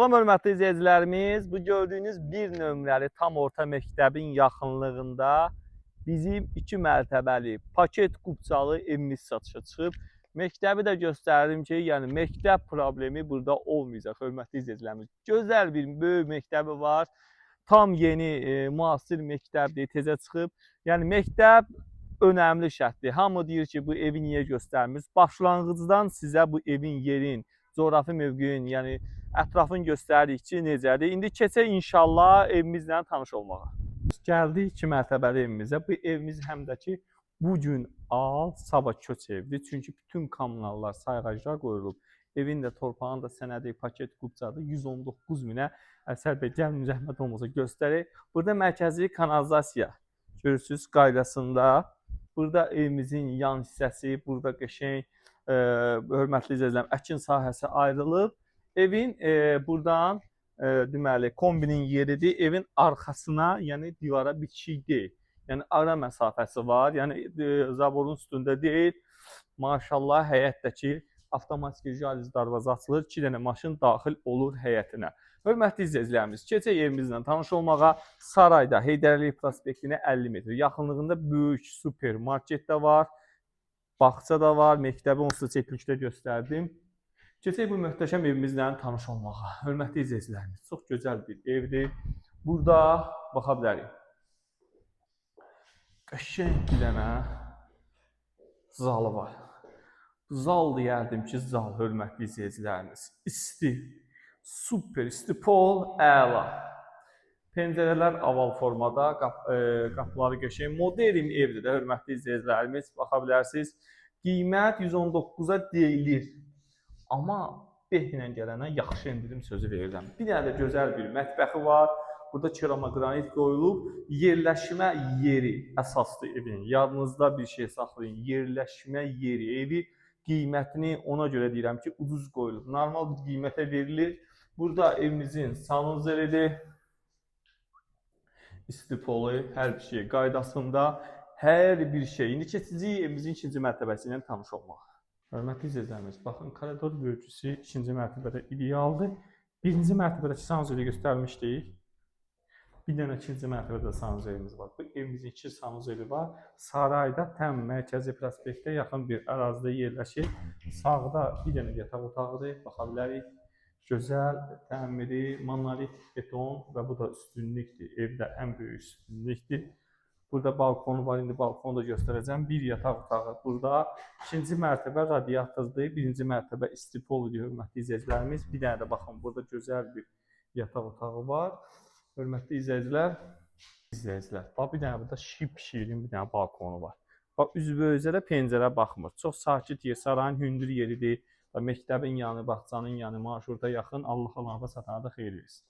Salam hörmətli izləyicilərimiz, bu gördüyünüz bir nömrəli tam orta məktəbin yaxınlığında bizim 2 mərtəbəli paket qubçalı evimiz satışa çıxıb. Məktəbi də göstərdim ki, yəni məktəb problemi burada olmayacaq hörmətli izləyicilərimiz. Gözəl bir böyük məktəbi var. Tam yeni, müasir məktəbdir, tezə çıxıb. Yəni məktəb önəmli şərtdir. Hamı deyir ki, bu evi niyə göstərmirsiniz? Başlanğıcdan sizə bu evin yerin, coğrafi mövqeyin, yəni ətrafını göstəririk ki, necədir. İndi keçək inşallah evimizlə tanış olmağa. Gəldik 2 mərtəbəli evimizə. Bu evimiz həm də ki, bu gün al, sabah köç evdir. Çünki bütün kommunallar, sayğaclar qoyulub. Evin də, torpağın da sənədi, paket qubcadır. 119 minə. Əsər bəy, gəlin zəhmət olmasa göstərək. Burada mərkəzi kanalizasiya görürsünüz qaydasında. Burada evimizin yan hissəsi, burada qəşəng, hörmətli izləyicilərim, əkin sahəsi ayrılıb. Evin buradan deməli kombinin yeridir. Evin arxasına, yəni divara bitişik deyil. Yəni ara məsafəsi var. Yəni zaborun üstündə deyil. Maşallah həyətdəki avtomatik jaliz darvaza açılır. 2 dənə maşın daxil olur həyətinə. Hörmətli izləyicilərimiz, keçək evimizlə tanış olmağa. Sarayda Heydər Əliyev prospektinə 50 metr yaxınlığında böyük supermarket də var. Bağça da var. Məktəbi onsuz çəkilişdə göstərdim. Keçək bu möhtəşəm evimizlə tanış olmağa. Hörmətli izləyicilərimiz, çox gözəl bir evdir. Burada baxa bilərik. Qəşəng bir dənə zalı var. Zal deyərdim ki, zal, hörmətli izləyicilərimiz. İsti, super isti pol, əla. Pəncərələr oval formada, qapıları qəşəng. Modern evdir də, hörmətli izləyicilərimiz. Baxa bilərsiniz. Qiymət 119-a deyilir. Amma behlə gələnə yaxşı endirim sözü verirəm. Bir dənə də gözəl bir mətbəxi var. Burada keramogranit qoyulub. Yerləşmə yeri əsaslı evin. Yadınızda bir şey saxlayın. Yerləşmə yeri. Evi qiymətini ona görə deyirəm ki, ucuz qoyulub. Normal bir qiymətə verilir. Burada evimizin sanuzelidir. İstipolu, hər bir şey qaydasında. Hər bir şey. İndi keçəcəyik evimizin 2-ci mərtəbəsi ilə tanış olmağa. Hörmətli izləyicilərimiz, baxın, koridor bölgüsü 2-ci mərtəbədə idealdır. 1-ci mərtəbədəki sanuzeli göstərmişdik. Bir dənə 2-ci mərtəbədə sanuzelimiz var. Bu evimizin 2 sanuzeli var. Sarayda təm mərkəzi prospektə yaxın bir ərazidə yerləşir. Sağda bir dənə yataq otağıdır, baxa bilərik. Gözəl, təmiri, monolit beton və bu da üstünlükdür. Evdə ən böyük üstünlükdür. Burada balkonu var, indi balkonu da göstərəcəm. Bir yataq otağı burada. 2-ci mərtəbə radiatordur, 1-ci mərtəbə istipoludur, hörmətli izləyicilərimiz. Bir dənə də baxın, burada gözəl bir yataq otağı var. Hörmətli izləyicilər, bax bir dənə burada şirin bir dənə balkonu var. Bax üzbözə də pəncərə baxmır. Çox sakit yer, sarayın hündür yeridir. Məktəbin yanı, bağçanın yanı, marşruta yaxın. Allah-Allah satana da xeyir versin.